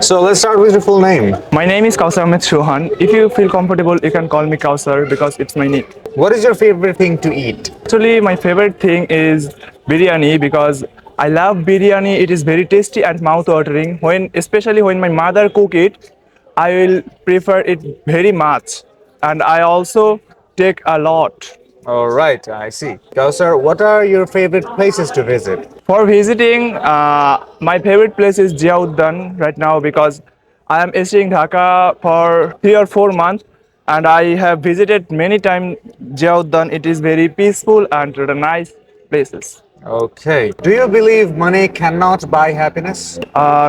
So let's start with your full name. My name is Kausar Ahmed Chauhan. If you feel comfortable, you can call me Kausar because it's my name. What is your favorite thing to eat? Actually, my favorite thing is biryani because I love biryani. It is very tasty and mouth-watering. Especially when my mother cook it, I will prefer it very much, and I also take a lot. All right, I see. Kausar, what are your favorite places to visit? For visiting, my favorite place is Jiauddan right now because I am staying Dhaka for 3 or 4 months, and I have visited many times Jiauddan. It is very peaceful and nice places. Okay. Do you believe money cannot buy happiness?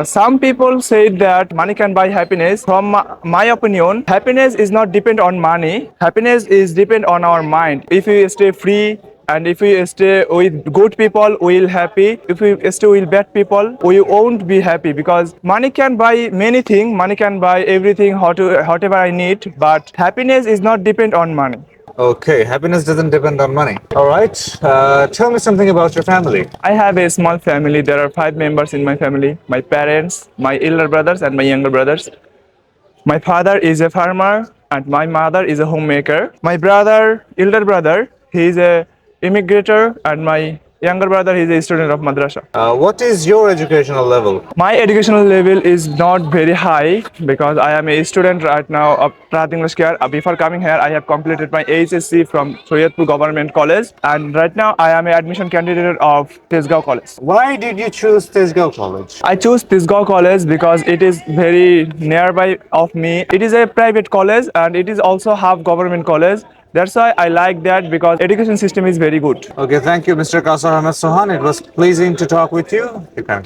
Some people say that money can buy happiness. From my opinion, happiness is not depend on money. Happiness is depend on our mind. If we stay free and if we stay with good people, we will happy. If we stay with bad people, we won't be happy because money can buy many things. Money can buy everything, whatever I need. But happiness is not depend on money. Okay, happiness doesn't depend on money. All right. Tell me something about your family. I have a small family. There are 5 members in my family: my parents, my elder brothers, and my younger brothers. My father is a farmer and my mother is a homemaker. My elder brother, he is a immigrator, and my younger brother, he is a student of madrasa. What is your educational level? My educational level is not very high because I am a student right now of Prahat English Care. Before coming here, I have completed my HSC from Soyadpur Government College, and right now I am an admission candidate of Tesgao College. Why did you choose Tesgao College? I chose Tisgaon College because it is very nearby of me. It is a private college and it is also half government college. That's why I like that because education system is very good. Okay, thank you, Mr. Kausar Ahmed Sohan. It was pleasing to talk with you. You can